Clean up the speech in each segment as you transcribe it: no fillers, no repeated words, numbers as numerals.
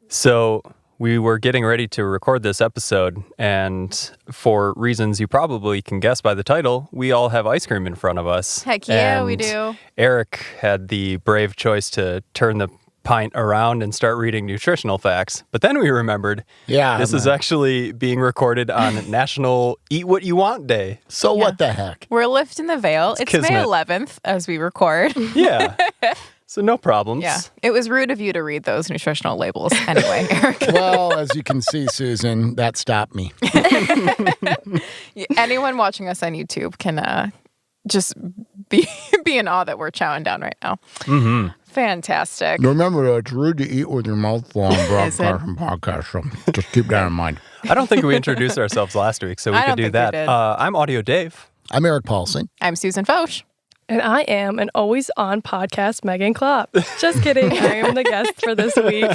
So we were getting ready to record this episode, and for reasons you probably can guess by the title, we all have ice cream in front of us. Heck yeah, and we do. Eric had the brave choice to turn the pint around and start reading nutritional facts. But then we remembered, this is actually being recorded on National Eat What You Want Day. So what the heck? We're lifting the veil. It's May kismet. 11th as we record. Yeah. So no problems. Yeah. It was rude of you to read those nutritional labels anyway, Eric. Well, as you can see, Susan, that stopped me. Anyone watching us on YouTube can just be in awe that we're chowing down right now. Mm-hmm. Fantastic. Remember, it's rude to eat with your mouth full on broadcast and podcast, so just keep that in mind. I don't think we introduced ourselves last week, so we could do that. I'm Audio Dave. I'm Eric Paulson. I'm Susan Foch. And I am an always on podcast Megan Klopp. Just kidding. I am the guest for this week.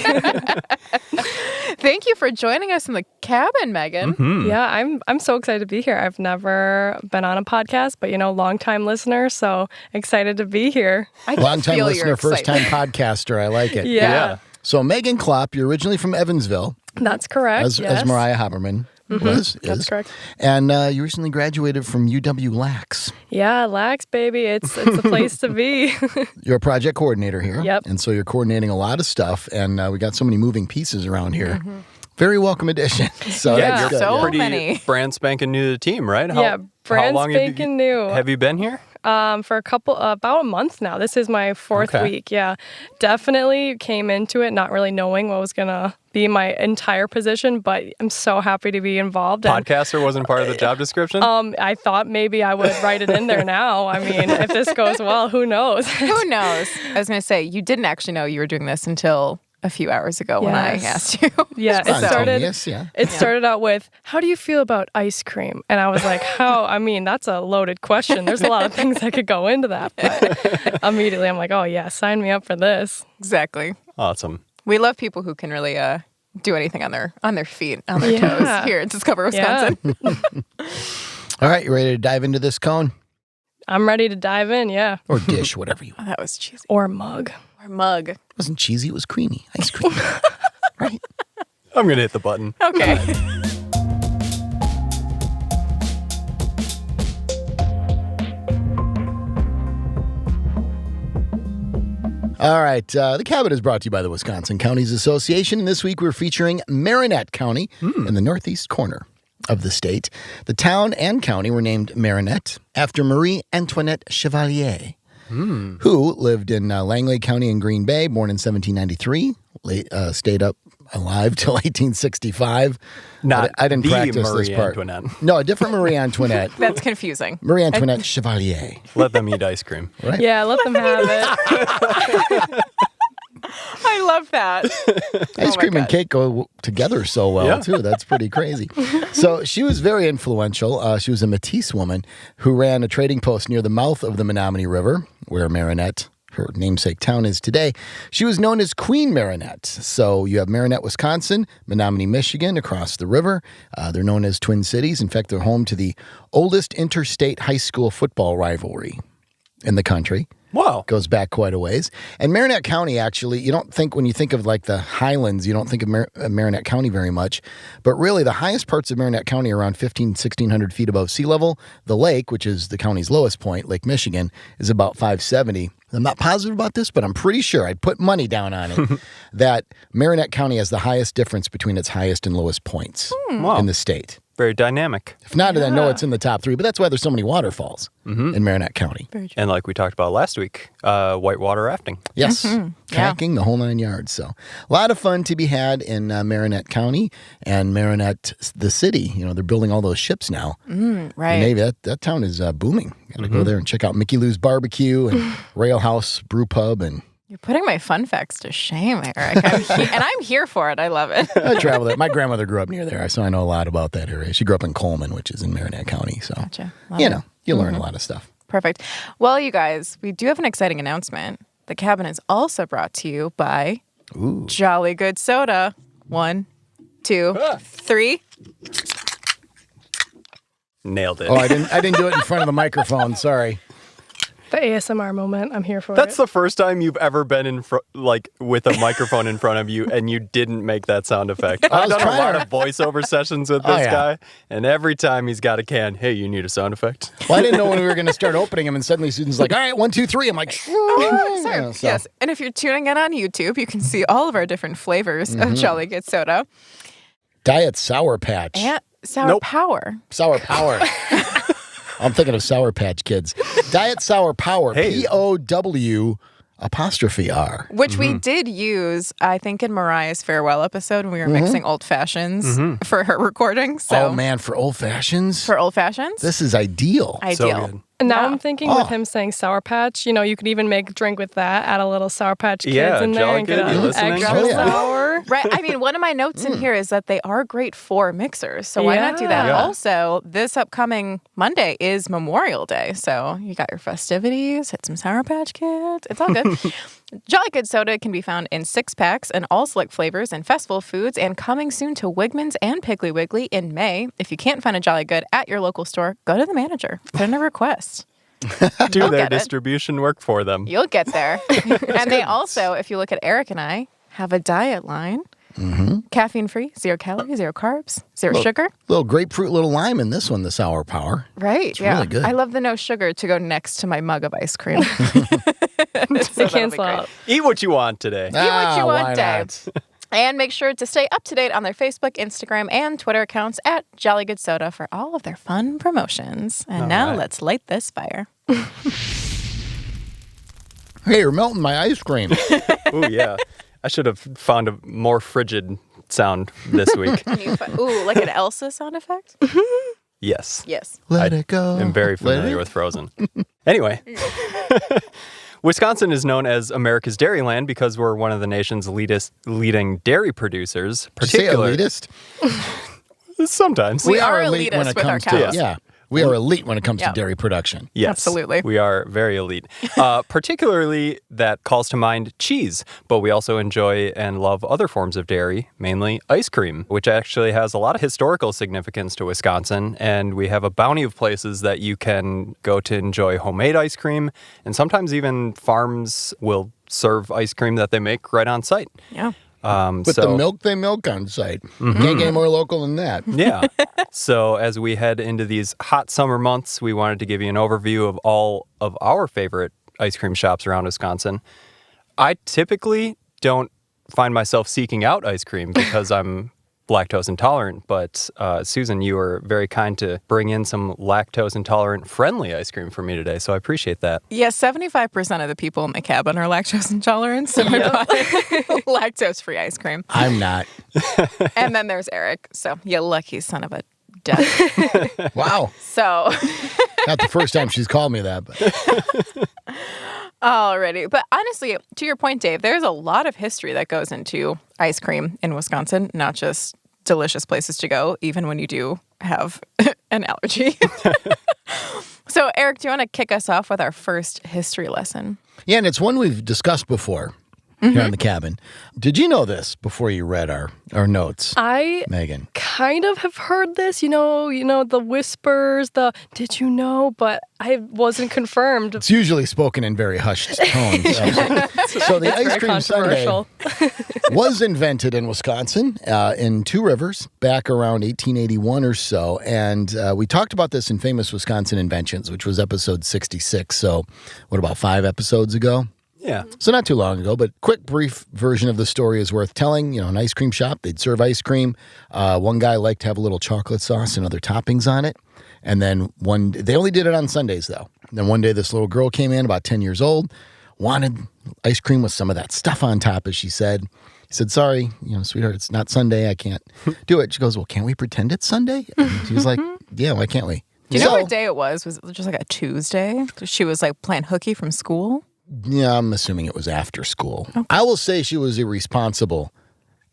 Thank you for joining us in the cabin, Megan. Mm-hmm. Yeah, I'm so excited to be here. I've never been on a podcast, but long-time listener, so excited to be here. Long-time listener, first-time podcaster. I like it. Yeah. So Megan Klopp, you're originally from Evansville. That's correct. As Mariah Haberman is. That's correct. And you recently graduated from UW-Lax. Yeah, Lax, baby. It's a place to be. You're a project coordinator here. Yep. And so you're coordinating a lot of stuff, and we got so many moving pieces around here. Mm-hmm. Very welcome addition. So yeah, that's you're good. pretty many. brand spanking new to the team, right? Brand long spanking new. Have you been here? For about a month now. This is my fourth week. Yeah, definitely came into it not really knowing what was going to be my entire position, but I'm so happy to be involved. Podcaster wasn't part of the job description? I thought maybe I would write it in there now. I mean, if this goes well, who knows? Who knows? I was going to say, you didn't actually know you were doing this until a few hours ago when I asked you. Yeah, it So. started out with, how do you feel about ice cream? And I was like, I mean, that's a loaded question. There's a lot of things that could go into that. But immediately I'm like, oh yeah, sign me up for this. Exactly. Awesome. We love people who can really do anything on their feet, on their toes here at Discover Wisconsin. All right, you ready to dive into this cone? I'm ready to dive in, yeah. Or dish, whatever you want. That was cheesy. Or mug. Or mug. It wasn't cheesy, it was creamy. Ice cream. Right? I'm going to hit the button. Okay. All right, the cabin is brought to you by the Wisconsin Counties Association, and this week we're featuring Marinette County in the northeast corner of the state. The town and county were named Marinette after Marie Antoinette Chevalier, who lived in Langley County in Green Bay, born in 1793, stayed up alive till 1865. I didn't practice Marie this part. Antoinette. No, a different Marie Antoinette. That's confusing. Marie Antoinette Chevalier. Let them eat ice cream. Right? Yeah, let them have it. I love that. Ice cream and cake go together so well, too. That's pretty crazy. So she was very influential. She was a Métis woman who ran a trading post near the mouth of the Menominee River, where Marinette, her namesake town, is today. She was known as Queen Marinette. So you have Marinette, Wisconsin, Menominee, Michigan, across the river. They're known as Twin Cities. In fact, they're home to the oldest interstate high school football rivalry in the country. Wow. Goes back quite a ways. And Marinette County, actually, you don't think, when you think of like the highlands, you don't think of Marinette County very much. But really, the highest parts of Marinette County are around 1,600 feet above sea level. The lake, which is the county's lowest point, Lake Michigan, is about 570. I'm not positive about this, but I'm pretty sure, I'd put money down on it, that Marinette County has the highest difference between its highest and lowest points in the state. Very dynamic. If not, then I know it's in the top three, but that's why there's so many waterfalls in Marinette County. And like we talked about last week, whitewater rafting. Yes, kayaking, the whole 9 yards. So a lot of fun to be had in Marinette County and Marinette, the city. You know, they're building all those ships now. Right. The Navy, that town is booming. Got to go there and check out Mickey Lou's Barbecue and Rail House Brew Pub. And You're putting my fun facts to shame, Eric. I'm here for it. I love it. I travel there. My grandmother grew up near there, so I know a lot about that area. She grew up in Coleman, which is in Marinette County. So, Gotcha. You learn a lot of stuff. Perfect. Well, you guys, we do have an exciting announcement. The cabin is also brought to you by Jolly Good Soda. 1, 2, 3. Nailed it. Oh, I didn't do it in front of the microphone. Sorry. The ASMR moment. I'm here for That's the first time you've ever been with a microphone in front of you and you didn't make that sound effect. I've done a lot of voiceover sessions with this guy, and every time he's got a can, hey, you need a sound effect? Well, I didn't know when we were going to start opening them, and suddenly Susan's like, all right, 1, 2, 3. I'm like, sorry. Yes. And if you're tuning in on YouTube, you can see all of our different flavors of Jolly Good Soda. Diet Sour Patch. And Sour Power. Sour Power. I'm thinking of Sour Patch Kids. Diet Sour Power. Hey. POW''R. Which we did use, I think, in Mariah's farewell episode when we were mixing old fashions for her recording. So. Oh, man, for old fashions? For old fashions? This is ideal. So good. And now I'm thinking with him saying Sour Patch, you could even make a drink with that, add a little Sour Patch Kids in there and get an extra sour. Right. I mean, one of my notes in here is that they are great for mixers. So why not do that? Yeah. Also, this upcoming Monday is Memorial Day. So you got your festivities, hit some Sour Patch Kids. It's all good. Jolly Good Soda can be found in 6-packs and all select flavors and festival foods, and coming soon to Wegmans and Piggly Wiggly in May. If you can't find a Jolly Good at your local store, go to the manager. Put in a request. Do their distribution work for them. You'll get there. And they also, if you look at Eric and I, have a diet line. Caffeine-free, 0 calories, 0 carbs, 0 sugar. Little grapefruit, little lime in this one, the Sour Power. Right, it's really good. I love the no sugar to go next to my mug of ice cream. So cancel out. Eat what you want today. Eat what you want, why Dave. And make sure to stay up to date on their Facebook, Instagram, and Twitter accounts at Jolly Good Soda for all of their fun promotions. And now let's light this fire. Hey, you're melting my ice cream. Ooh, yeah. I should have found a more frigid sound this week. Like an Elsa sound effect? Yes. Yes. Let it go. I'm very familiar with Frozen. Anyway, Wisconsin is known as America's Dairyland because we're one of the nation's leading dairy producers. Particularly elitist? Sometimes. We are elitist when it with our comes cows. to yeah. We are elite when it comes to dairy production. Yes, absolutely. We are very elite. Particularly that calls to mind cheese, but we also enjoy and love other forms of dairy, mainly ice cream, which actually has a lot of historical significance to Wisconsin. And we have a bounty of places that you can go to enjoy homemade ice cream. And sometimes even farms will serve ice cream that they make right on site. Yeah. With the milk they milk on site. Can't get any more local than that. Yeah. So as we head into these hot summer months, we wanted to give you an overview of all of our favorite ice cream shops around Wisconsin. I typically don't find myself seeking out ice cream because I'm lactose intolerant, but Susan, you were very kind to bring in some lactose intolerant friendly ice cream for me today, so I appreciate that. Yeah, 75% of the people in the cabin are lactose intolerant, so I bought lactose-free ice cream. I'm not. And then there's Eric, so you lucky son of a duck. Wow. So. Not the first time she's called me that, but. Alrighty. But honestly, to your point, Dave, there's a lot of history that goes into ice cream in Wisconsin, not just delicious places to go, even when you do have an allergy. So, Eric, do you want to kick us off with our first history lesson? Yeah, and it's one we've discussed before here in the cabin. Did you know this before you read our notes, Megan? Kind of have heard this, the whispers, did you know, but I wasn't confirmed. It's usually spoken in very hushed tones. So the ice cream sundae was invented in Wisconsin in Two Rivers back around 1881 or so. And we talked about this in Famous Wisconsin Inventions, which was episode 66. So what, about 5 episodes ago? Yeah. So not too long ago, but quick, brief version of the story is worth telling. An ice cream shop, they'd serve ice cream. One guy liked to have a little chocolate sauce and other toppings on it. And then they only did it on Sundays, though. Then one day, this little girl came in, about 10 years old, wanted ice cream with some of that stuff on top, as she said. He said, sorry, sweetheart, it's not Sunday. I can't do it. She goes, well, can't we pretend it's Sunday? And she was like, yeah, why can't we? Do you know what day it was? Was it just like a Tuesday? She was like playing hooky from school? Yeah, I'm assuming it was after school. Okay. I will say she was a responsible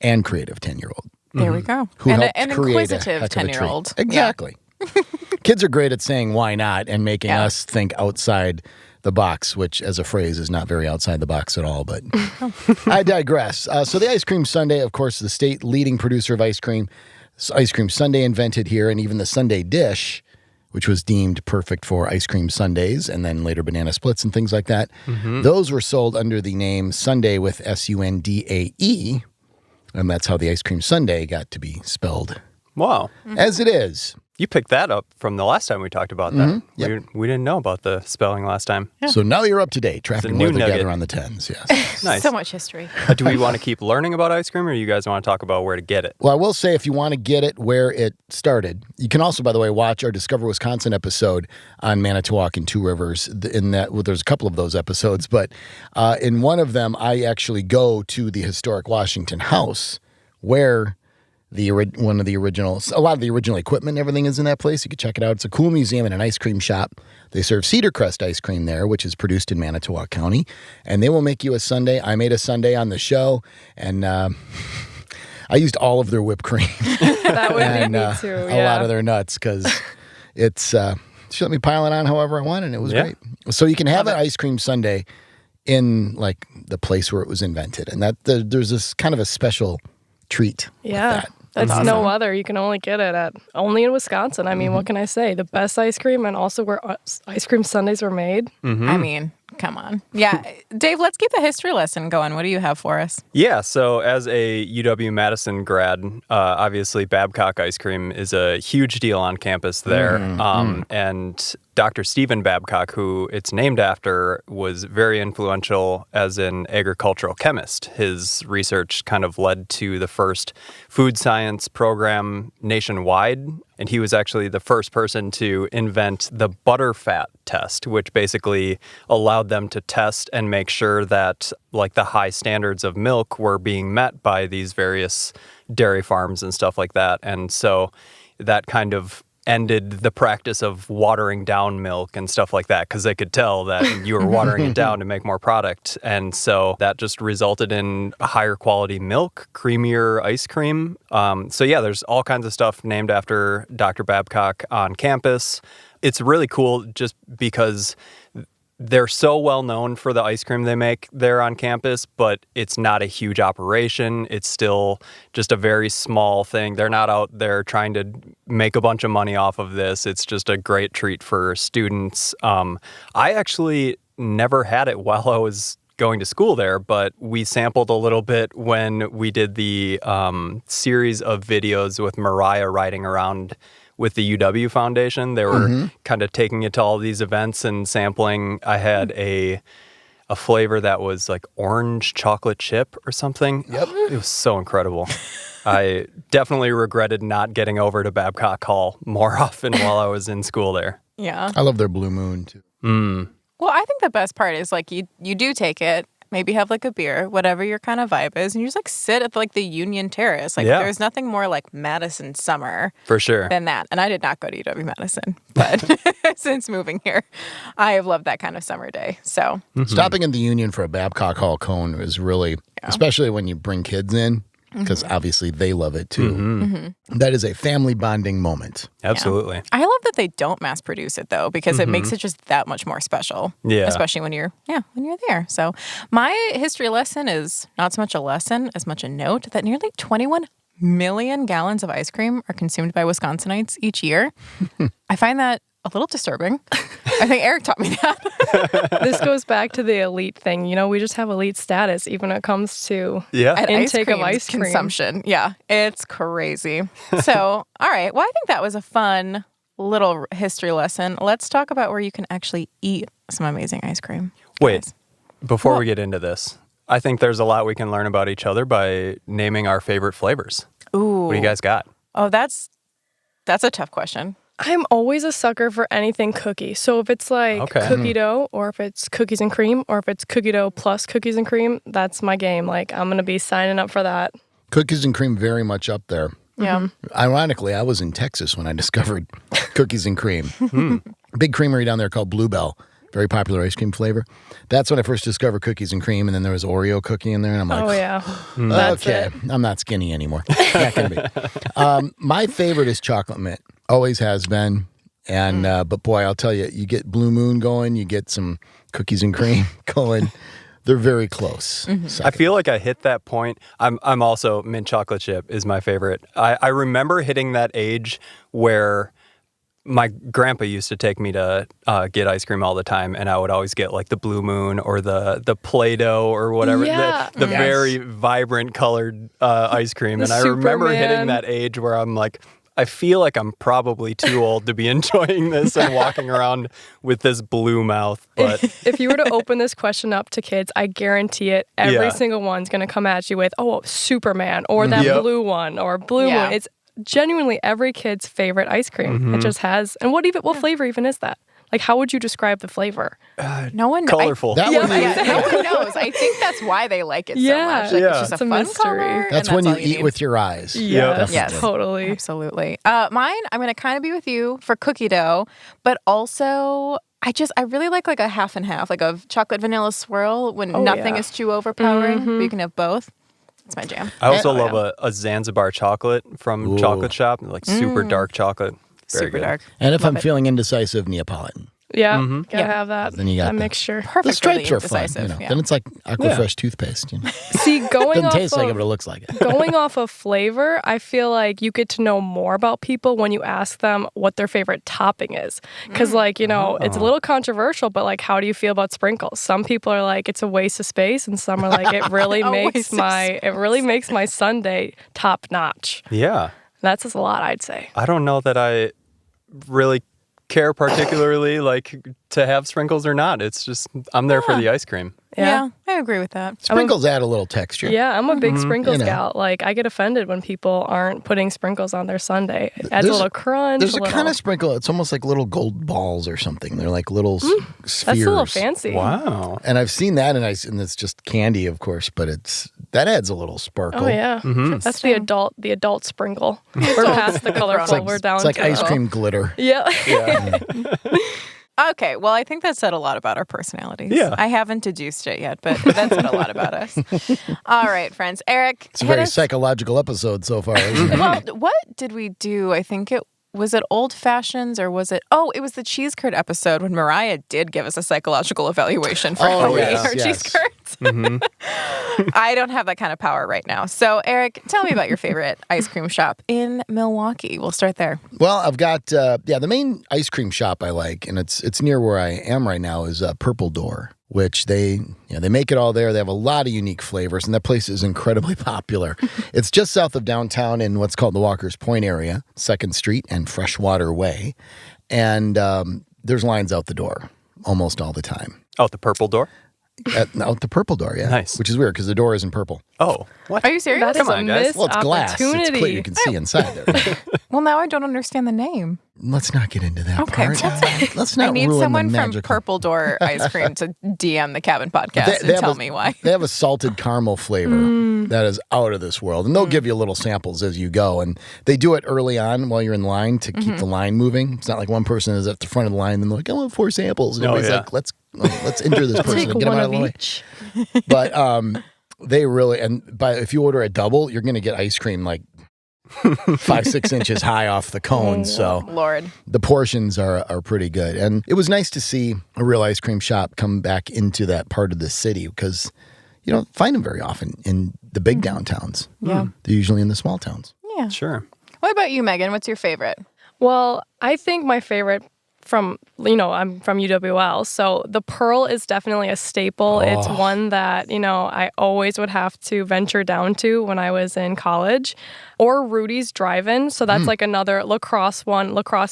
and creative 10-year-old. There we go. Who and helped an create inquisitive a heck of a 10-year-old. treat. Exactly. Yeah. Kids are great at saying why not and making us think outside the box, which as a phrase is not very outside the box at all, but I digress. So the ice cream sundae, of course, the state leading producer of ice cream sundae invented here, and even the sundae dish which was deemed perfect for ice cream sundaes and then later banana splits and things like that. Those were sold under the name Sundae with Sundae, and that's how the ice cream sundae got to be spelled. Wow. As it is. You picked that up from the last time we talked about that. Yep. We didn't know about the spelling last time. Yeah. So now you're up to date. Traffic more together nugget. on the 10s, yes. Nice. So much history. Do we want to keep learning about ice cream, or you guys want to talk about where to get it? Well, I will say if you want to get it where it started, you can also, by the way, watch our Discover Wisconsin episode on Manitowoc and Two Rivers. In that, well, there's a couple of those episodes, but in one of them, I actually go to the historic Washington House where a lot of the original equipment and everything is in that place. You can check it out. It's a cool museum and an ice cream shop. They serve Cedar Crest ice cream there, which is produced in Manitowoc County. And they will make you a sundae. I made a sundae on the show, and I used all of their whipped cream. That would and, be me too, a lot of their nuts, because it's she let me pile it on however I want, and it was great. So you can have an ice cream sundae in like the place where it was invented, and that there's this kind of a special treat with that. That's awesome. no other. You can only get it only in Wisconsin. I mean, what can I say? The best ice cream, and also where ice cream sundaes were made. I mean, come on. Yeah. Dave, let's keep the history lesson going. What do you have for us? Yeah, so as a UW-Madison grad, obviously Babcock ice cream is a huge deal on campus there. And Dr. Stephen Babcock, who it's named after, was very influential as an agricultural chemist. His research kind of led to the first food science program nationwide, and he was actually the first person to invent the butterfat test, which basically allowed them to test and make sure that like the high standards of milk were being met by these various dairy farms and stuff like that. And so that kind of ended the practice of watering down milk and stuff like that, because they could tell that you were watering it down to make more product. And so that just resulted in a higher quality milk, creamier ice cream. So yeah, there's all kinds of stuff named after Dr. Babcock on campus. It's really cool just because they're so well known for the ice cream they make there on campus, but it's not a huge operation. It's still just a very small thing. They're not out there trying to make a bunch of money off of this. It's just a great treat for students. I actually never had it while I was going to school there, but we sampled a little bit when we did the series of videos with Mariah riding around with the UW Foundation. They were kind of taking it to all these events and sampling. I had a flavor that was like orange chocolate chip or something. Yep. It was so incredible. I definitely regretted not getting over to Babcock Hall more often while I was in school there. Yeah. I love their Blue Moon, too. Well, I think the best part is like you do take it, maybe have like a beer, whatever your kind of vibe is, and you just like sit at like the Union Terrace. Like there's nothing more like Madison summer for sure than that. And I did not go to UW-Madison, but since moving here, I have loved that kind of summer day. So Stopping in the Union for a Babcock Hall cone is really, especially when you bring kids in, because obviously they love it too. That is a family bonding moment. Absolutely. Yeah. I love that they don't mass produce it though, because it makes it just that much more special. Yeah. Especially when you're there. So my history lesson is not so much a lesson as much a note that nearly 21 million gallons of ice cream are consumed by Wisconsinites each year. I find that a little disturbing. I think Eric taught me that. This goes back to the elite thing. You know, we just have elite status even when it comes to intake of ice cream consumption. Yeah, it's crazy. So, all right. Well, I think that was a fun little history lesson. Let's talk about where you can actually eat some amazing ice cream. Wait, before we get into this, I think there's a lot we can learn about each other by naming our favorite flavors. Ooh. What do you guys got? Oh, that's a tough question. I'm always a sucker for anything cookie. So if it's like cookie dough, or if it's cookies and cream, or if it's cookie dough plus cookies and cream, that's my game. Like, I'm going to be signing up for that. Cookies and cream very much up there. Yeah. Ironically, I was in Texas when I discovered cookies and cream. Big creamery down there called Bluebell. Very popular ice cream flavor. That's when I first discovered cookies and cream, and then there was Oreo cookie in there, and I'm like, oh, yeah. That's okay, I'm not skinny anymore. Not gonna be. My favorite is chocolate mint. Always has been. And but boy, I'll tell you, you get Blue Moon going, you get some cookies and cream going. They're very close. I feel like I hit that point. I'm also mint chocolate chip is my favorite. I remember hitting that age where my grandpa used to take me to get ice cream all the time, and I would always get like the Blue Moon or the Play-Doh or whatever, the very vibrant colored ice cream. And I remember hitting that age where I'm like, I feel like I'm probably too old to be enjoying this and walking around with this blue mouth. But if you were to open this question up to kids, I guarantee it, every single one's going to come at you with, oh, Superman, or that blue one, or Blue Moon. It's genuinely every kid's favorite ice cream. It just has. And what flavor even is that? Like, how would you describe the flavor? No one colorful. No one knows. I think that's why they like it so much. Like, it's just a fun mystery. Color. That's when you eat with your eyes. Yes, totally. Absolutely. Mine, I'm going to kind of be with you for cookie dough, but also I really like a half and half, like a chocolate vanilla swirl when nothing is too overpowering, but you can have both. That's my jam. I also love a Zanzibar chocolate from Chocolate Shop, like super dark chocolate. Very super dark. And if I'm feeling indecisive, Neapolitan. Yeah, gotta have that. Then you got that mixture. Perfect. The stripes are fun. Then it's like Aquafresh toothpaste. See, going doesn't taste like it, but it looks like it. Going off of flavor, I feel like you get to know more about people when you ask them what their favorite topping is. Because, it's a little controversial, but how do you feel about sprinkles? Some people are like, it's a waste of space, and some are like, it really makes my sundae top notch. Yeah, that's just a lot, I'd say. I don't know that I really care particularly to have sprinkles or not. It's just I'm there for the ice cream. Yeah, I agree with that. Sprinkles add a little texture. Yeah, I'm a big sprinkles gal. I get offended when people aren't putting sprinkles on their sundae. It adds a little crunch. There's a kind of sprinkle. It's almost like little gold balls or something. They're like little spheres. That's a little fancy. Wow. And I've seen that, and it's just candy, of course, but that adds a little sparkle. Oh yeah, that's the adult sprinkle. We're past the colorful. We're down. It's like to ice cream glitter. Yeah. Okay, well, I think that said a lot about our personalities. Yeah. I haven't deduced it yet, but that said a lot about us. All right, friends. Eric, it's a very psychological episode so far, isn't it? Well, what did we do? I think was it Old Fashions or was it? Oh, it was the cheese curd episode when Mariah did give us a psychological evaluation for how we eat our cheese curds. I don't have that kind of power right now. So, Eric, tell me about your favorite ice cream shop in Milwaukee. We'll start there. Well, I've got the main ice cream shop I like, and it's near where I am right now, is Purple Door, which they make it all there. They have a lot of unique flavors, and that place is incredibly popular. It's just south of downtown in what's called the Walker's Point area, 2nd Street and Freshwater Way, and there's lines out the door almost all the time. Out the Purple Door? Out the Purple Door, yeah. Nice. Which is weird because the door isn't purple. Oh, what? Are you serious? That is Come on, guys. Well, it's glass. It's clear. You can see inside there. Well, now I don't understand the name. Let's not get into that part. Let's not I need ruin someone the from magical. Purple Door Ice Cream to DM the Cabin Podcast and tell me why. They have a salted caramel flavor that is out of this world. And they'll give you little samples as you go. And they do it early on while you're in line to keep the line moving. It's not like one person is at the front of the line and they're like, I want 4 samples. And everybody's like, let's enter this person and get them out of the way. But they really, if you order a double, you're going to get ice cream like 5-6 inches high off the cone. So Lord, the portions are pretty good. And it was nice to see a real ice cream shop come back into that part of the city because you don't find them very often in the big downtowns. Yeah. They're usually in the small towns. Yeah. Sure. What about you, Megan? What's your favorite? Well, I think my favorite I'm from UWL, so the Pearl is definitely a staple. It's one that, I always would have to venture down to when I was in college. Or Rudy's Drive-In, so that's like another lacrosse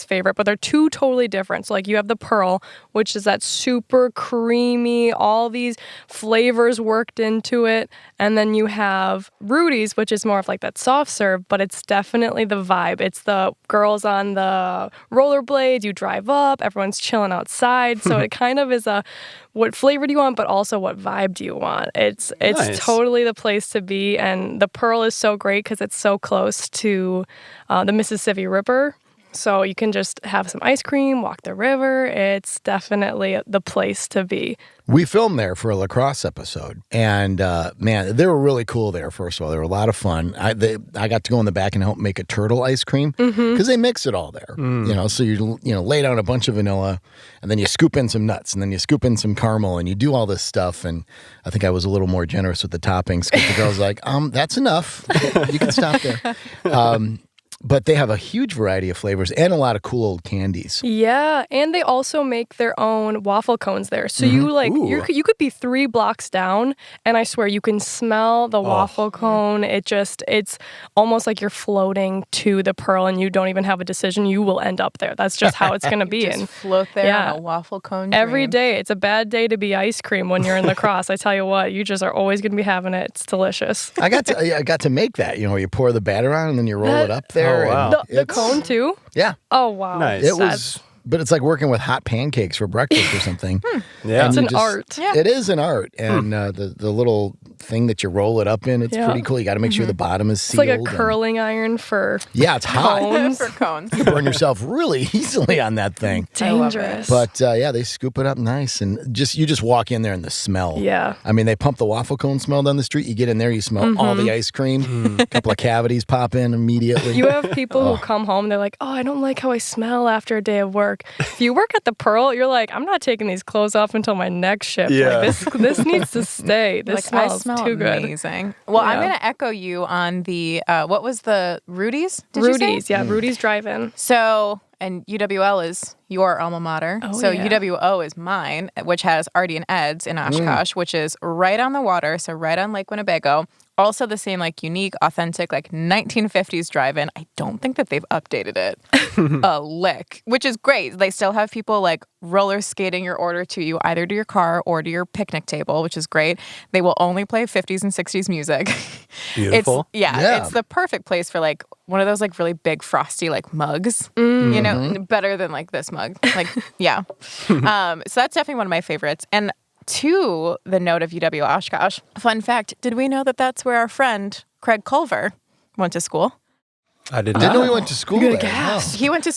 favorite, but they're two totally different. So you have the Pearl, which is that super creamy, all these flavors worked into it, and then you have Rudy's, which is more of that soft serve, but it's definitely the vibe. It's the girls on the rollerblades, you drive up, everyone's chilling outside, so it kind of is what flavor do you want, but also what vibe do you want? It's nice. Totally the place to be, and the Pearl is so great because it's so close to the Mississippi River. So you can just have some ice cream, walk the river. It's definitely the place to be. We filmed there for a lacrosse episode, and man, they were really cool there. First of all, they were a lot of fun. I got to go in the back and help make a turtle ice cream because they mix it all there. So you lay down a bunch of vanilla, and then you scoop in some nuts, and then you scoop in some caramel, and you do all this stuff. And I think I was a little more generous with the toppings because the girl's like, "That's enough. You can stop there." But they have a huge variety of flavors and a lot of cool old candies. Yeah, and they also make their own waffle cones there. So you could be 3 blocks down, and I swear you can smell the waffle cone. It's almost like you're floating to the Pearl, and you don't even have a decision. You will end up there. That's just how it's going to be. Just float there on a waffle cone. Every day. It's a bad day to be ice cream when you're in the Crosse. I tell you what, you just are always going to be having it. It's delicious. I got to make that. You know, you pour the batter on and then you roll it up there. Oh, wow. The cone too? Yeah. Oh, wow. Nice. But it's like working with hot pancakes for breakfast or something. Yeah. It's an art. Yeah. It is an art. And the little thing that you roll it up in, it's pretty cool. You got to make sure the bottom is sealed. It's like a curling iron for it's hot. cones. For cones. You burn yourself really easily on that thing. Dangerous. But they scoop it up nice. And you just walk in there and the smell. Yeah. I mean, they pump the waffle cone smell down the street. You get in there, you smell all the ice cream. A couple of cavities pop in immediately. You have people who come home, they're like, oh, I don't like how I smell after a day of work. If you work at the Pearl, you're like, I'm not taking these clothes off until my next shift. Yeah. Like, this needs to stay. This I smells smell too good. Amazing. Well, I'm going to echo you on the, what was the Rudy's? Rudy's, yeah. Rudy's Drive-In. So, and UWL is your alma mater. So UWO is mine, which has Ardy and Ed's in Oshkosh, which is right on the water, so right on Lake Winnebago. Also the same, like, unique, authentic, like, 1950s drive-in. I don't think that they've updated it a lick, which is great. They still have people, like, roller skating your order to you, either to your car or to your picnic table, which is great. They will only play 50s and 60s music. Beautiful. It's the perfect place for, like, one of those, like, really big, frosty, like, mugs. You know, better than, like, this mug. Like, yeah. So that's definitely one of my favorites. And to the note of UW Oshkosh, fun fact, did we know that that's where our friend Craig Culver went to school? I didn't know he went to school there. He went to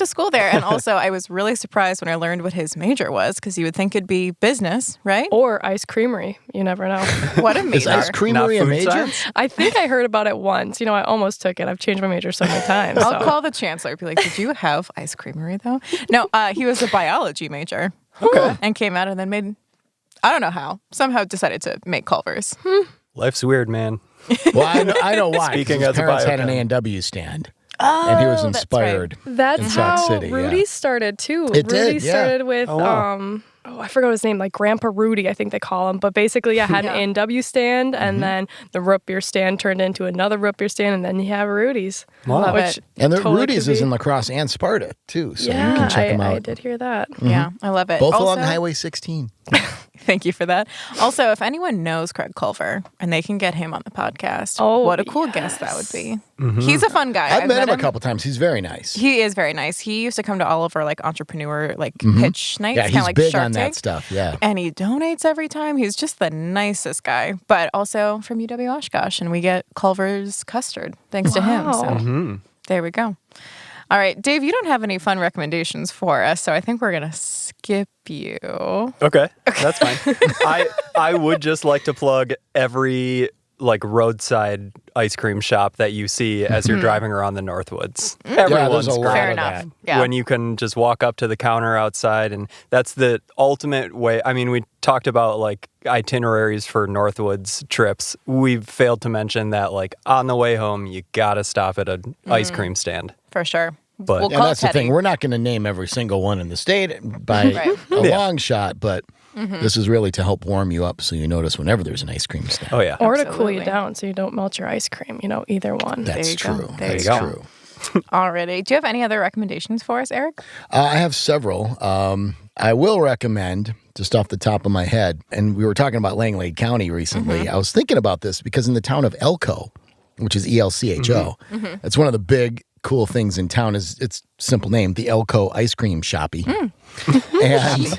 school there. And also, I was really surprised when I learned what his major was, because you would think it'd be business, right? Or ice creamery. You never know. What a major. Is ice creamery a major? Science? I think I heard about it once. You know, I almost took it. I've changed my major so many times. I'll call the chancellor and be like, did you have ice creamery, though? No, he was a biology major. Okay. And came out and then made, I don't know how, somehow decided to make Culvers. Life's weird, man. Well, I know why. Speaking his as a parents had an biochem. A&W stand. And he was inspired. That's in how Sac City, Rudy started too. Rudy started with I forgot his name, like Grandpa Rudy, I think they call him. But basically, I had an A&W stand, and then the root beer stand turned into another root beer stand, and then you have Rudy's. Wow. And the Rudy's is in La Crosse and Sparta too, so you can check them out. I did hear that. Yeah, I love it. Both also, along Highway 16. Thank you for that. Also, if anyone knows Craig Culver and they can get him on the podcast, what a cool guest that would be. He's a fun guy. I've met him a couple times. He's very nice. He is very nice. He used to come to all of our like entrepreneur pitch nights. Yeah, he's kinda like big Shark on that Tank. stuff. Yeah, and he donates every time. He's just the nicest guy. But also from UW Oshkosh, and we get Culver's custard thanks to him. So there we go. All right, Dave, you don't have any fun recommendations for us, so I think we're gonna skip you. Okay, that's fine. I would just like to plug every like roadside ice cream shop that you see as you're driving around the Northwoods. Everyone's there's a lot great. of Fair enough. that. Yeah. When you can just walk up to the counter outside, and that's the ultimate way. I mean, we talked about like itineraries for Northwoods trips. We've failed to mention that like on the way home, you gotta stop at an ice cream stand. For sure. But We'll and call that's it the thing. petty. We're not going to name every single one in the state by a long shot, but this is really to help warm you up so you notice whenever there's an ice cream stand. Oh yeah. Or to cool Absolutely. you down so you don't melt your ice cream. You know, either one. That's you go. true. There That's you go. true. Alrighty. Do you have any other recommendations for us, Eric? I have several. I will recommend, just off the top of my head, and we were talking about Langlade County recently. I was thinking about this because in the town of Elko, which is ELCHO, it's one of the big cool things in town is its simple name, the Elko Ice Cream Shoppe. And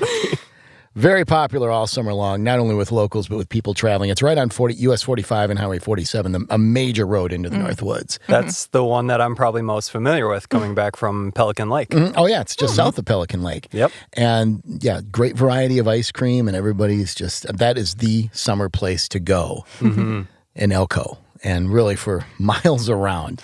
very popular all summer long, not only with locals, but with people traveling. It's right on US 45 and Highway 47, a major road into the Northwoods. That's the one that I'm probably most familiar with coming back from Pelican Lake. Oh, yeah, it's just south of Pelican Lake. Yep. And yeah, great variety of ice cream, and everybody's just, that is the summer place to go in Elko, and really for miles around.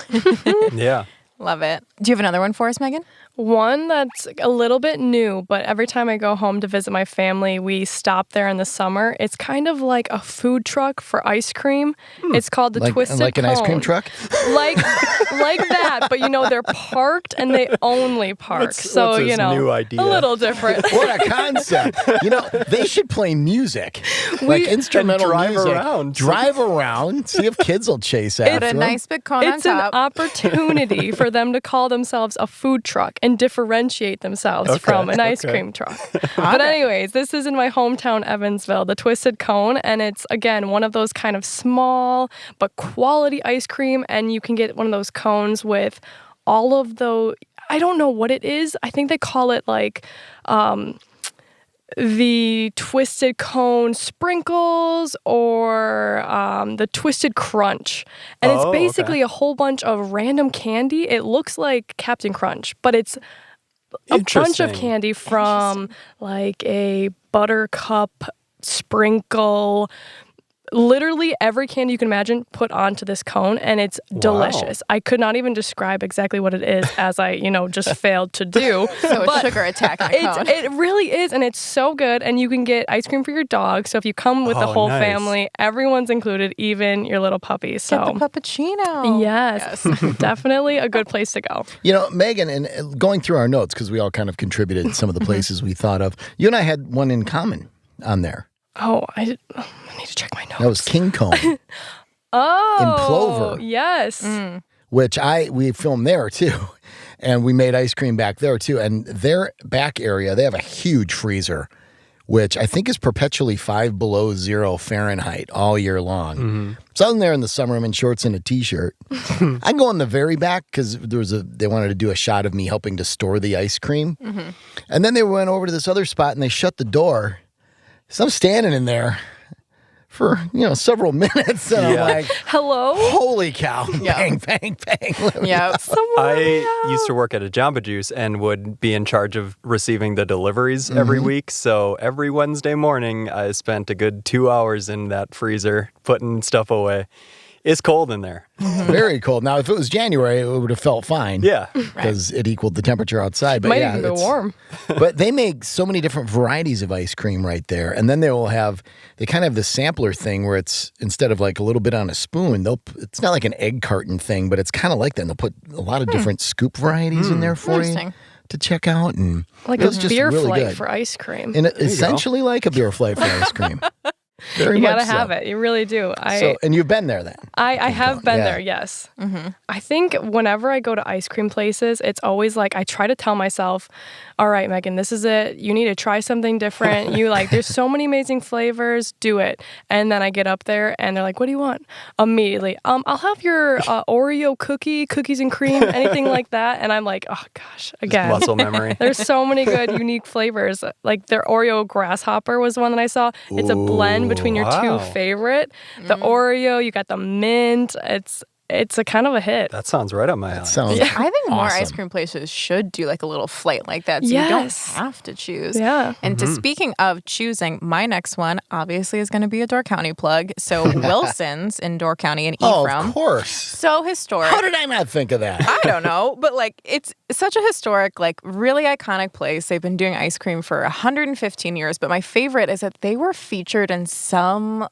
Yeah. Love it. Do you have another one for us, Megan? One that's a little bit new, but every time I go home to visit my family, we stop there in the summer. It's kind of like a food truck for ice cream. It's called the Twisted Like an ice cream Cone. truck? Like like that, but they're parked and they only park. What's his new idea? A little different. What a concept. They should play music. Like instrumental music. Drive around. See if kids will chase after Put a nice big cone on top. It's an opportunity for them to call themselves a food truck and differentiate themselves from an ice cream truck. But anyways, this is in my hometown, Evansville, the Twisted Cone. And it's, again, one of those kind of small but quality ice cream. And you can get one of those cones with all of the, I don't know what it is. I think they call it like the Twisted Cone sprinkles or the Twisted Crunch. And it's basically a whole bunch of random candy. It looks like Captain Crunch, but it's a bunch of candy from like a buttercup sprinkle, literally every candy you can imagine put onto this cone, and it's delicious. I could not even describe exactly what it is, as I, just failed to do. So a sugar attack in a cone. It really is, and it's so good, and you can get ice cream for your dog, so if you come with the whole family, everyone's included, even your little puppy. So get the puppuccino. Yes. Definitely a good place to go. Megan, and going through our notes, because we all kind of contributed some of the places we thought of, you and I had one in common on there. Oh, I need to check my notes. That was King Cone. In Plover. Yes. Which we filmed there too. And we made ice cream back there too. And their back area, they have a huge freezer, which I think is perpetually 5 below 0 Fahrenheit all year long. Mm-hmm. So I was in there in the summer, I'm in shorts and a t-shirt. I go in the very back because they wanted to do a shot of me helping to store the ice cream. Mm-hmm. And then they went over to this other spot and they shut the door. So I'm standing in there for, several minutes, and I'm like, hello? Holy cow. Bang, bang, bang. Yeah. I used to work at a Jamba Juice and would be in charge of receiving the deliveries every week. So every Wednesday morning, I spent a good 2 hours in that freezer putting stuff away. It's cold in there. Very cold. Now, if it was January, it would have felt fine. Yeah. Because it equaled the temperature outside. But might even be warm. But they make so many different varieties of ice cream right there. And then they kind of have the sampler thing where it's, instead of like a little bit on a spoon, it's not like an egg carton thing, but it's kind of like that. And they'll put a lot of different scoop varieties in there for you to check out. And like a beer flight for ice cream. And essentially like a beer flight for ice cream. You gotta have it. You really do. And you've been there then? I have been there, yes. Mm-hmm. I think whenever I go to ice cream places, it's always like I try to tell myself, all right, Megan, this is it. You need to try something different. There's so many amazing flavors. Do it. And then I get up there and they're like, what do you want? Immediately, I'll have your Oreo cookies and cream, anything like that. And I'm like, oh gosh, again. Muscle memory. There's so many good, unique flavors. Like their Oreo grasshopper was one that I saw. It's a blend between your two favorite. The Oreo, you got the mint. It's a kind of a hit. That sounds right up my alley. I think more ice cream places should do like a little flight like that, so you don't have to choose. Yeah. And speaking of choosing, my next one obviously is going to be a Door County plug. So Wilson's in Door County in Ephraim. Oh, of course. So historic. How did I not think of that? I don't know, but it's such a historic, really iconic place. They've been doing ice cream for 115 years, but my favorite is that they were featured in some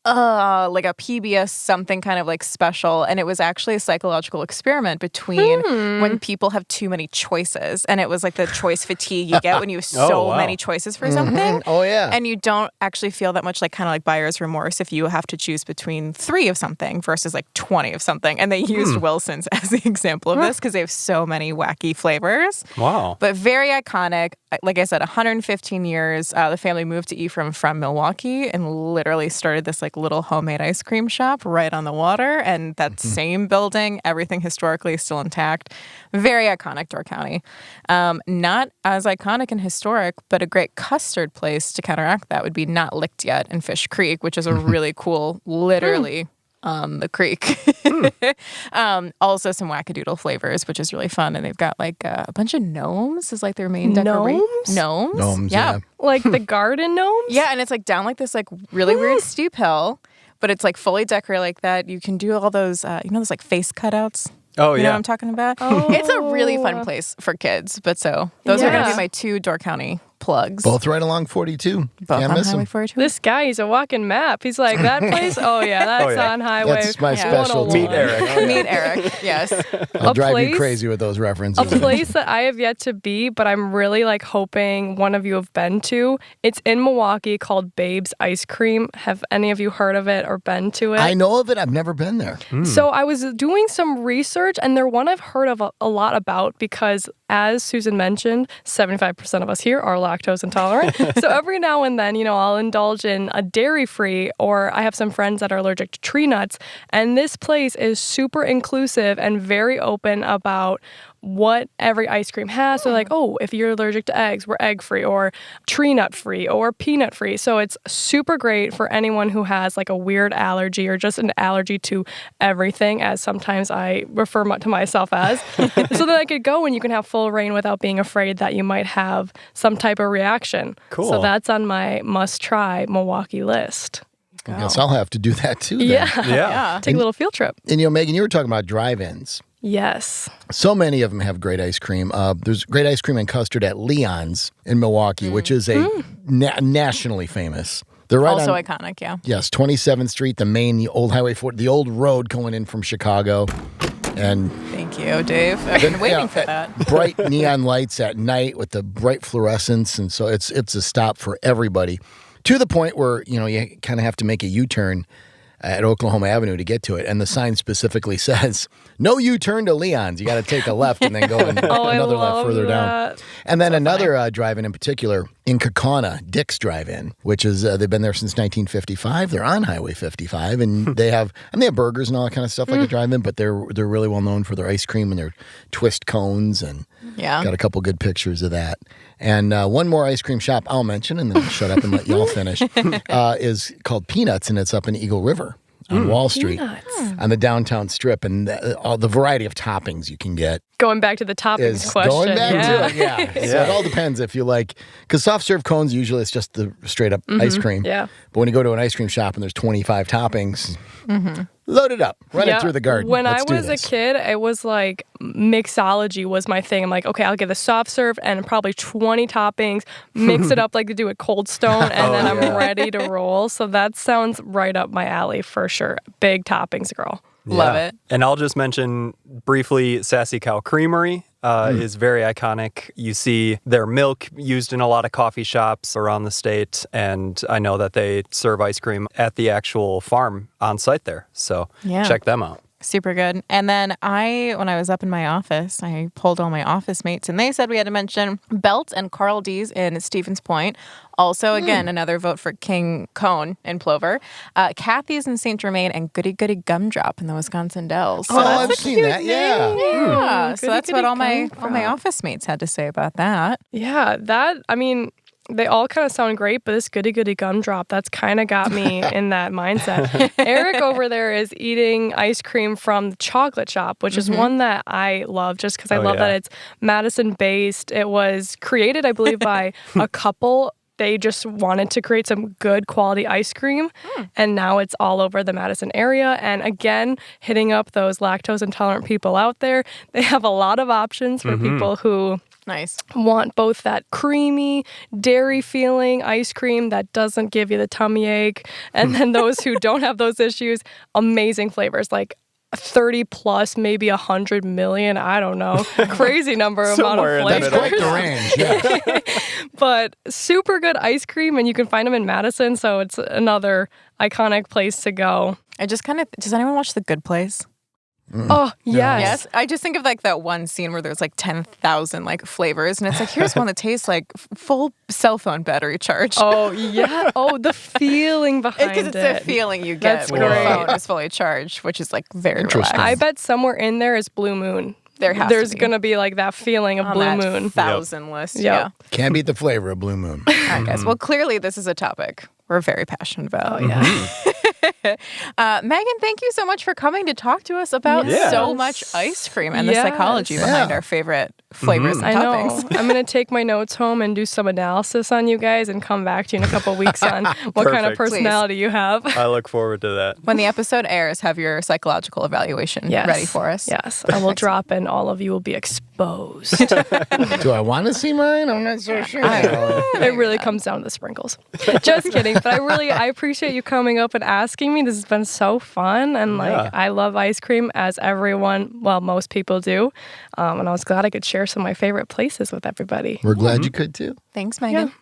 like a PBS something kind of special, and it was actually a psychological experiment between when people have too many choices, and it was like the choice fatigue you get when you have so many choices for something. Oh yeah. And you don't actually feel that much kind of buyer's remorse if you have to choose between 3 of something versus 20 of something. And they used Wilson's as the example of this because they have so many wacky flavors. Wow. But very iconic. Like I said, 115 years. The family moved to Ephraim from Milwaukee and literally started this little homemade ice cream shop right on the water, and that same building, everything historically is still intact. Very iconic, Door County. Not as iconic and historic, but a great custard place to counteract that would be Not Licked Yet in Fish Creek, which is a really cool, literally on the creek. Also some wackadoodle flavors, which is really fun, and they've got a bunch of gnomes is their main decoration. Gnomes, yeah. Like the garden gnomes? Yeah, and it's down this really weird steep hill, but it's fully decorated like that. You can do all those those face cutouts. Oh, you know what I'm talking about? Oh. It's a really fun place for kids. But those are going to be my 2 Door County plugs. Both right along 42. Both Can't on miss Highway them. 42. This guy, he's a walking map. He's like, that place? Oh, yeah, that's on Highway. That's my specialty. Meet Eric. Meet Eric, yes. I'll drive you crazy with those references. A place that I have yet to be, but I'm really like hoping one of you have been to. It's in Milwaukee called Babe's Ice Cream. Have any of you heard of it or been to it? I know of it. I've never been there. So I was doing some research, and they're one I've heard of a lot about because, as Susan mentioned, 75% of us here are lactose intolerant. So every now and then, I'll indulge in a dairy-free, or I have some friends that are allergic to tree nuts, and this place is super inclusive and very open about what every ice cream has. So like, oh, if you're allergic to eggs, we're egg-free, or tree nut-free, or peanut-free. So it's super great for anyone who has like a weird allergy or just an allergy to everything, as sometimes I refer to myself as. So that I could go and you can have full reign without being afraid that you might have some type of reaction. Cool. So that's on my must-try Milwaukee list. I guess I'll have to do that too then. Yeah. Take a little field trip. And Megan, you were talking about drive-ins. Yes. So many of them have great ice cream. There's great ice cream and custard at Leon's in Milwaukee, which is a nationally famous. They're right also on, iconic, yeah. Yes, 27th Street, the main old Highway 4, the old road going in from Chicago. And thank you, Dave. I've been waiting for that. Bright neon lights at night with the bright fluorescence, and so it's a stop for everybody. To the point where you kind of have to make a U-turn at Oklahoma Avenue to get to it, and the sign specifically says, "No U-turn to Leon's. You got to take a left and then go another left further down." And then another drive-in in particular in Kaukauna, Dick's Drive-In, which is they've been there since 1955. They're on Highway 55, and they have burgers and all that kind of stuff like a drive-in. But they're really well known for their ice cream and their twist cones, and got a couple good pictures of that. And one more ice cream shop I'll mention, and then I'll shut up and let y'all finish, is called Peanuts, and it's up in Eagle River on Wall Street on the downtown strip, and all the variety of toppings you can get. Going back to the toppings question. Going back to it, yeah. So it all depends if you like, because soft serve cones, usually it's just the straight up ice cream. Yeah. But when you go to an ice cream shop and there's 25 toppings, load it up, run it through the garden. When I was a kid, it was like mixology was my thing. I'm like, okay, I'll get the soft serve and probably 20 toppings, mix it up like they do at Cold Stone, and then I'm ready to roll. So that sounds right up my alley for sure. Big toppings girl. Love it. And I'll just mention briefly, Sassy Cow Creamery is very iconic. You see their milk used in a lot of coffee shops around the state, and I know that they serve ice cream at the actual farm on site there. So check them out. Super good. And then when I was up in my office, I pulled all my office mates, and they said we had to mention Belt and Carl D's in Stevens Point. Also, again, another vote for King Cone in Plover. Kathy's in St. Germain, and Goody Goody Gumdrop in the Wisconsin Dells. So I've seen that, Yeah. So that's what all my office mates had to say about that. Yeah, they all kind of sound great, but this Goody Goody Gumdrop, that's kind of got me in that mindset. Eric over there is eating ice cream from the Chocolate Shop, which is one that I love just because I love that it's Madison-based. It was created, I believe, by a couple. They just wanted to create some good quality ice cream, and now it's all over the Madison area. And again, hitting up those lactose intolerant people out there, they have a lot of options for people who want both that creamy, dairy feeling ice cream that doesn't give you the tummy ache, and then those who don't have those issues, amazing flavors like 30 plus, maybe 100 million, I don't know, crazy amount of flavors. That's quite the range, yeah. But super good ice cream, and you can find them in Madison, so it's another iconic place to go. Does anyone watch The Good Place? Oh, yes. Yes. I just think of like that one scene where there's like 10,000 like flavors, and it's like, here's one that tastes like full cell phone battery charge. Oh, yeah. Oh, the feeling behind it. Because it's the feeling you get when your phone is fully charged, which is like very relaxed. I bet somewhere in there is Blue Moon. There's going to be like that feeling of on Blue that Moon. 1,000 list. Yep. Yeah. Can't beat the flavor of Blue Moon. All right, guys. Well, clearly this is a topic we're very passionate about. Oh, yeah. Megan, thank you so much for coming to talk to us about so much ice cream and the psychology behind our favorite flavors and toppings. I'm going to take my notes home and do some analysis on you guys and come back to you in a couple weeks on what kind of personality you have. I look forward to that. When the episode airs, have your psychological evaluation ready for us. Yes, I will drop and all of you will be exposed. Do I want to see mine? I'm not so sure. It really comes down to the sprinkles. Just kidding. But I appreciate you coming up and asking me. This has been so fun. And I love ice cream, as most people do. And I was glad I could share some of my favorite places with everybody. We're glad you could too. Thanks, Megan.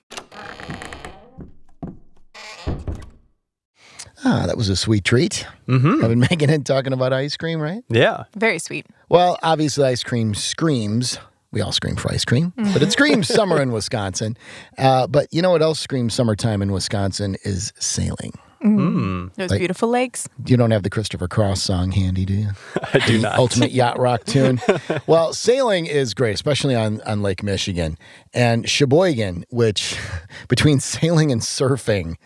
That was a sweet treat. Having Megan in talking about ice cream, right? Yeah. Very sweet. Well, obviously ice cream screams. We all scream for ice cream, but it screams summer in Wisconsin. But you know what else screams summertime in Wisconsin is sailing. Those beautiful lakes. You don't have the Christopher Crosse song handy, do you? I do not. Ultimate yacht rock tune. Well, sailing is great, especially on Lake Michigan. And Sheboygan, which between sailing and surfing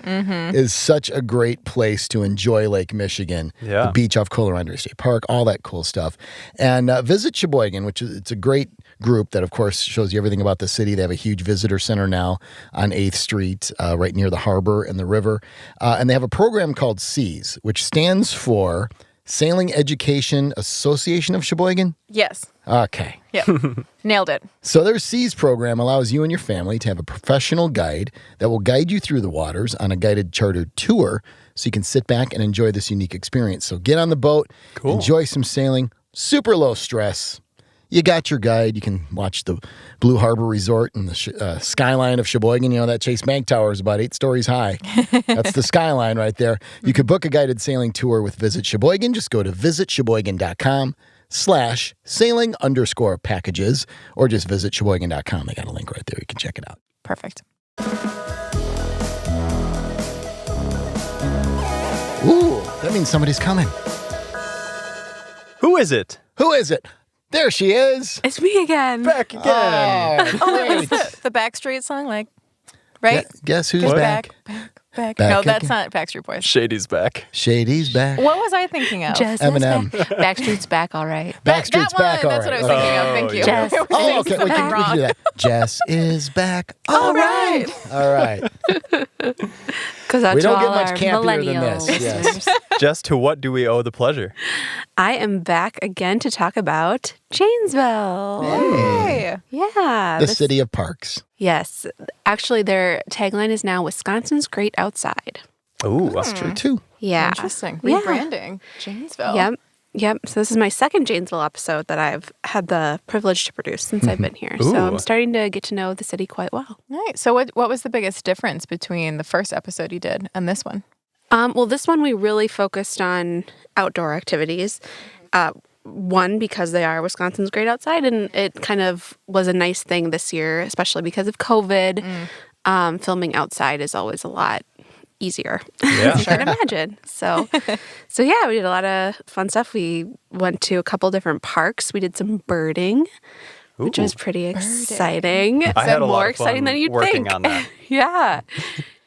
is such a great place to enjoy Lake Michigan. Yeah. The beach off Colorado State Park, all that cool stuff. And visit Sheboygan, it's a great group that, of course, shows you everything about the city. They have a huge visitor center now on 8th Street, right near the harbor and the river. And they have a program called SEAS, which stands for Sailing Education Association of Sheboygan? Yes. Okay. Yep. Nailed it. So their SEAS program allows you and your family to have a professional guide that will guide you through the waters on a guided chartered tour so you can sit back and enjoy this unique experience. So get on the boat, enjoy some sailing, super low stress. You got your guide. You can watch the Blue Harbor Resort and the skyline of Sheboygan. You know, that Chase Bank Tower is about 8 stories high. That's the skyline right there. You could book a guided sailing tour with Visit Sheboygan. Just go to visitsheboygan.com/sailing_packages or just visit sheboygan.com. They got a link right there. You can check it out. Perfect. Ooh, that means somebody's coming. Who is it? Who is it? There she is. It's me again. Back again. Oh, the Backstreet song, right? Guess who's back? Back. No, Back that's again. not Backstreet Boys. Shady's back. Shady's back. What was I thinking of? Jess Eminem. Backstreet's back, all right. Backstreet's back, all That's right. what I was thinking of. Thank you. Jess. Oh, okay. We can do that. Jess is back. All right. All right. Because We don't get much campier than this. Yes. Jess, to what do we owe the pleasure? I am back again to talk about Janesville. Hey. Yeah. The city of parks. Yes. Actually, their tagline is now Wisconsin's Great Outside. Ooh, That's true, too. Yeah. Interesting. Yeah. Rebranding. Janesville. Yep. So this is my second Janesville episode that I've had the privilege to produce since I've been here. So I'm starting to get to know the city quite well. Nice. So what was the biggest difference between the first episode you did and this one? Well, this one we really focused on outdoor activities. One, because they are Wisconsin's Great Outside, and it kind of was a nice thing this year, especially because of COVID. Filming outside is always a lot easier, as you can imagine. So yeah, we did a lot of fun stuff. We went to a couple different parks. We did some birding, which was pretty exciting. I had a more lot of exciting fun than you'd working think. on that. Yeah.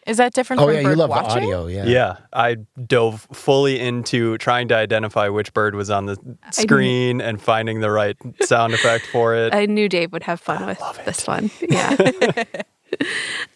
Is that different Oh, from yeah, bird you love watching? the audio, yeah. Yeah, I dove fully into trying to identify which bird was on the screen and finding the right sound effect for it. I knew Dave would have fun with this one. Yeah.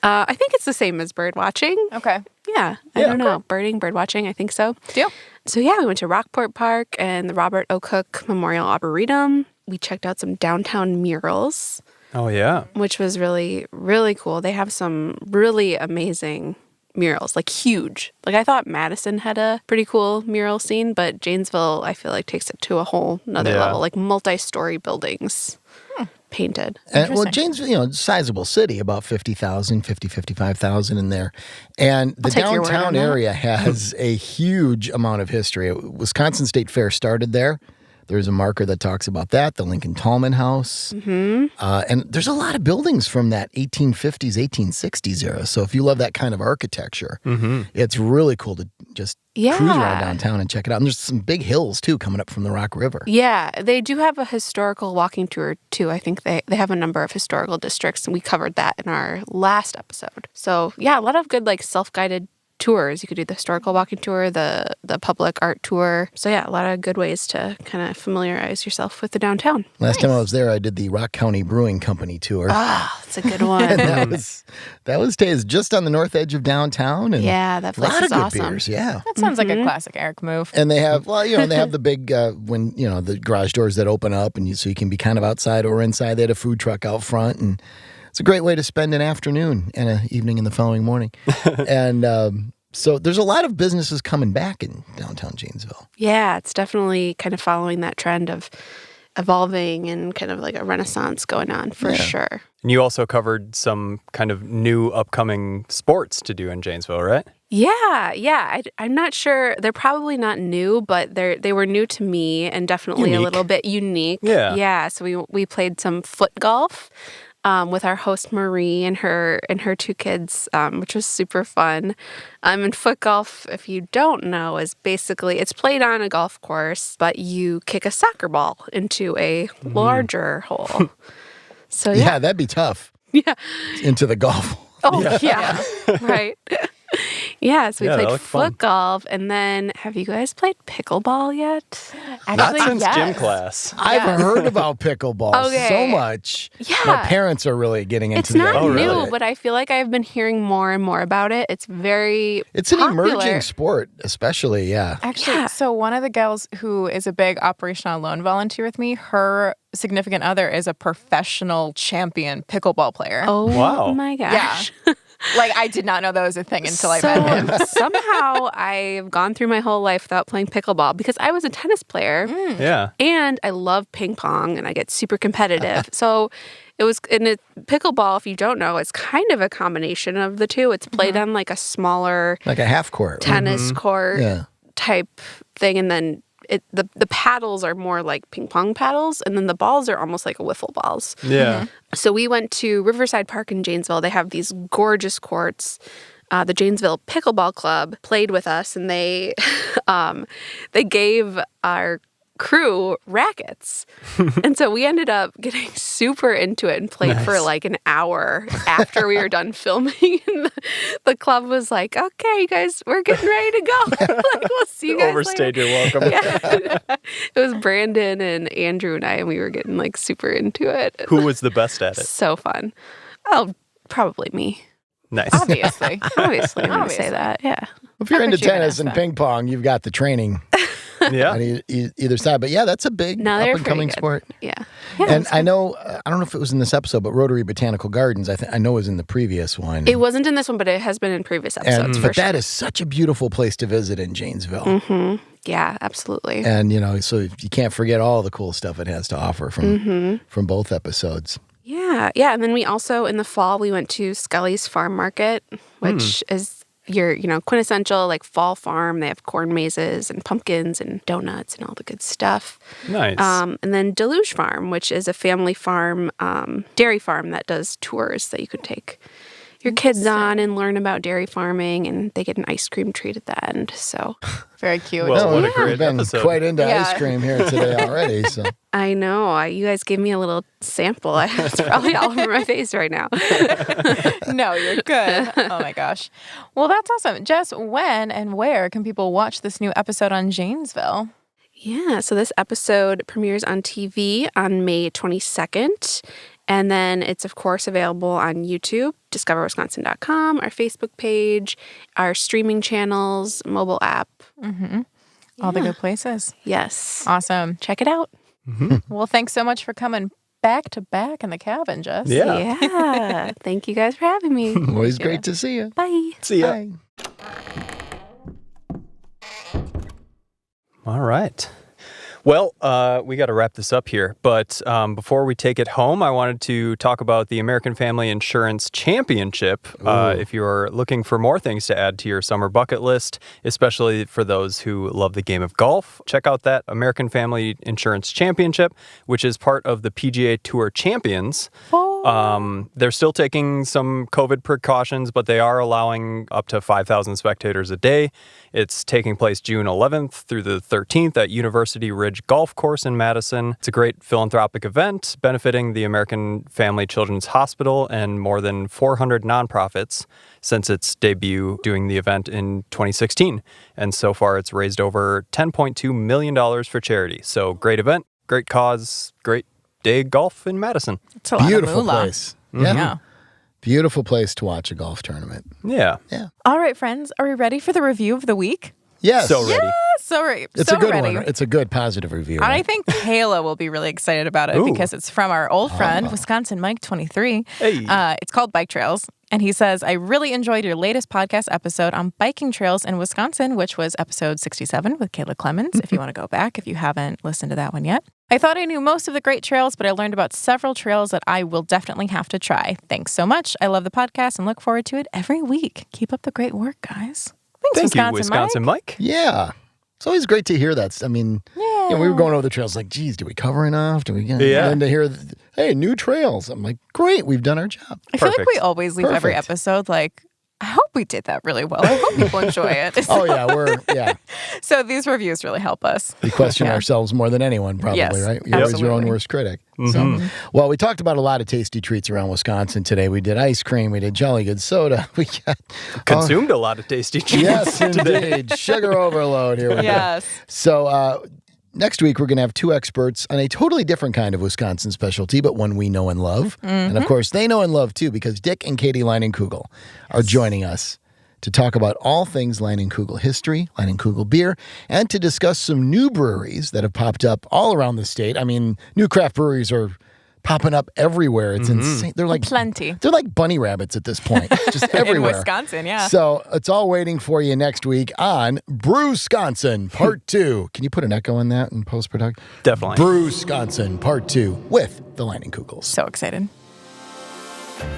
I think it's the same as bird watching. Okay. Yeah. I don't know. Birding, bird watching, I think so. Deal. So yeah, we went to Rockport Park and the Robert O. Cook Memorial Arboretum. We checked out some downtown murals, Oh, yeah. which was really, really cool. They have some really amazing murals, like huge. Like I thought Madison had a pretty cool mural scene, but Janesville, I feel like, takes it to a whole nother level, like multi-story buildings painted. And, well, Janesville, sizable city, about 55,000 in there. And the take your word on downtown that. area has a huge amount of history. Wisconsin State Fair started there. There's a marker that talks about that, the Lincoln Tallman House. And there's a lot of buildings from that 1850s, 1860s era. So if you love that kind of architecture, it's really cool to just cruise around downtown and check it out. And there's some big hills, too, coming up from the Rock River. Yeah, they do have a historical walking tour, too. I think they have a number of historical districts, and we covered that in our last episode. So, yeah, a lot of good, self-guided tours. You could do the historical walking tour, the public art tour. So yeah, a lot of good ways to kind of familiarize yourself with the downtown. Last time I was there, I did the Rock County Brewing Company tour. Ah, that's a good one. And that was just on the north edge of downtown. And yeah, that place is awesome. A lot of good beers, yeah. That sounds like a classic Eric move. And they have, they have the big, the garage doors that open up, and so you can be kind of outside or inside. They had a food truck out front, and it's a great way to spend an afternoon and an evening in the following morning. And so there's a lot of businesses coming back in downtown Janesville. Yeah, it's definitely kind of following that trend of evolving and kind of like a renaissance going on for sure. And you also covered some kind of new upcoming sports to do in Janesville, right? Yeah. I'm not sure. They're probably not new, but they were new to me and definitely a little bit unique. Yeah. So we played some foot golf with our host Marie and her 2 kids, which was super fun. And foot golf, if you don't know, is basically it's played on a golf course, but you kick a soccer ball into a larger hole. So yeah, that'd be tough. Yeah, into the golf. Oh yeah. Right. Yeah, so we played fun. golf, and then have you guys played pickleball yet? Actually, not since gym class. I've heard about pickleball so much. Yeah. My parents are really getting into that. It's not new, but I feel like I've been hearing more and more about it. It's very It's an emerging sport, especially, Actually, so one of the gals who is a big operational loan volunteer with me, her significant other is a professional champion pickleball player. Oh, wow. My gosh. Yeah. Like, I did not know that was a thing until I met him. Somehow I've gone through my whole life without playing pickleball because I was a tennis player. Yeah. And I love ping pong and I get super competitive. So it was in a pickleball, if you don't know, it's kind of a combination of the two. It's played on like a smaller, like a half court tennis court type thing. And then the paddles are more like ping pong paddles, and then the balls are almost like wiffle balls. Yeah. So we went to Riverside Park in Janesville. They have these gorgeous courts. The Janesville Pickleball Club played with us, and they gave our crew rackets. And so we ended up getting super into it and played for like an hour after we were done filming. And the club was like, okay, you guys, we're getting ready to go. Like, we'll see you guys Overstayed later. your welcome. Yeah. It was Brandon and Andrew and I, and we were getting like super into it. Who was the best at it? So fun. Oh, probably me. Nice. Obviously. I'm going to say that, yeah. If you're into tennis and ping pong, you've got the training. Yeah. On either side. But yeah, that's a big up-and-coming sport. Yeah. And I know, I don't know if it was in this episode, but Rotary Botanical Gardens, I know was in the previous one. It wasn't in this one, but it has been in previous episodes. But that is such a beautiful place to visit in Janesville. Mm-hmm. Yeah, absolutely. And, so you can't forget all the cool stuff it has to offer from both episodes. Yeah. Yeah. And then we also, in the fall, we went to Scully's Farm Market, which is your, quintessential like fall farm. They have corn mazes and pumpkins and donuts and all the good stuff. Nice. And then Deluge Farm, which is a family farm, dairy farm that does tours that you can take your kids on and learn about dairy farming, and they get an ice cream treat at the end. So very cute. Well, what a great We've been episode. quite into ice cream here today already. So I know. You guys gave me a little sample. It's probably all over my face right now. No, you're good. Oh my gosh. Well, that's awesome. Jess, when and where can people watch this new episode on Janesville? Yeah, so this episode premieres on TV on May 22nd. And then it's, of course, available on YouTube, discoverwisconsin.com, our Facebook page, our streaming channels, mobile app. Mm-hmm. All the good places. Yes. Awesome. Check it out. Mm-hmm. Well, thanks so much for coming back to back in the cabin, Jess. Yeah. Thank you guys for having me. Always great to see you. Bye. See ya. Bye. All right. Well, we got to wrap this up here, but before we take it home, I wanted to talk about the American Family Insurance Championship. If you're looking for more things to add to your summer bucket list, especially for those who love the game of golf, check out that American Family Insurance Championship, which is part of the PGA Tour Champions. They're still taking some COVID precautions, but they are allowing up to 5,000 spectators a day. It's taking place June 11th through the 13th at University Ridge Golf Course in Madison. It's a great philanthropic event benefiting the American Family Children's Hospital and more than 400 nonprofits since its debut doing the event in 2016. And so far, it's raised over $10.2 million for charity. So great event, great cause, great day golf in Madison. It's a lot Beautiful of moolah. place. Yeah. Beautiful place to watch a golf tournament. Yeah. All right, friends, are we ready for the review of the week? Yes. So ready. It's a good one. It's a good positive review. And I think Kayla will be really excited about it because it's from our old friend, Wisconsin Mike 23. Hey. It's called Bike Trails. And he says, I really enjoyed your latest podcast episode on biking trails in Wisconsin, which was episode 67 with Kayla Clemens, if you want to go back, if you haven't listened to that one yet. I thought I knew most of the great trails, but I learned about several trails that I will definitely have to try. Thanks so much. I love the podcast and look forward to it every week. Keep up the great work, guys. Thanks, Thank you, Wisconsin Mike. Yeah. It's always great to hear that. I mean, we were going over the trails like, geez, do we cover enough? Do we get And then to hear, hey, new trails. I'm like, great, we've done our job. I feel like we always leave every episode like, I hope we did that really well. I hope people enjoy it. So these reviews really help us. We question ourselves more than anyone, probably, right? You're always your own worst critic. So, well, we talked about a lot of tasty treats around Wisconsin today. We did ice cream. We did Jolly Good soda. We got consumed a lot of tasty treats. Yes, indeed. Sugar overload. Here we go. So, next week, we're going to have two experts on a totally different kind of Wisconsin specialty, but one we know and love. And of course, they know and love too, because Dick and Katie Leinenkugel are joining us to talk about all things Leinenkugel history, Leinenkugel beer, and to discuss some new breweries that have popped up all around the state. I mean, new craft breweries are popping up everywhere. It's insane. They're like plenty. They're like bunny rabbits at this point, just everywhere. In Wisconsin, yeah. So it's all waiting for you next week on Brewsconsin Part 2. Can you put an echo in that in post-production? Definitely. Brewsconsin Part 2 with the Leinenkugels. So excited.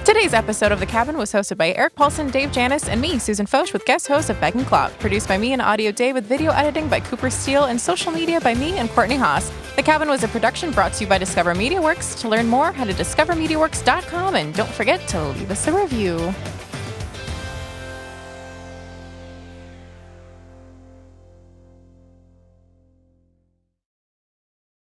Today's episode of The Cabin was hosted by Eric Paulson, Dave Janis, and me, Susan Foch, with guest hosts of Beck and Klopp. Produced by me and Audio Dave, with video editing by Cooper Steele, and social media by me and Courtney Haas. The Cabin was a production brought to you by Discover Media Works. To learn more, head to discovermediaworks.com, and don't forget to leave us a review.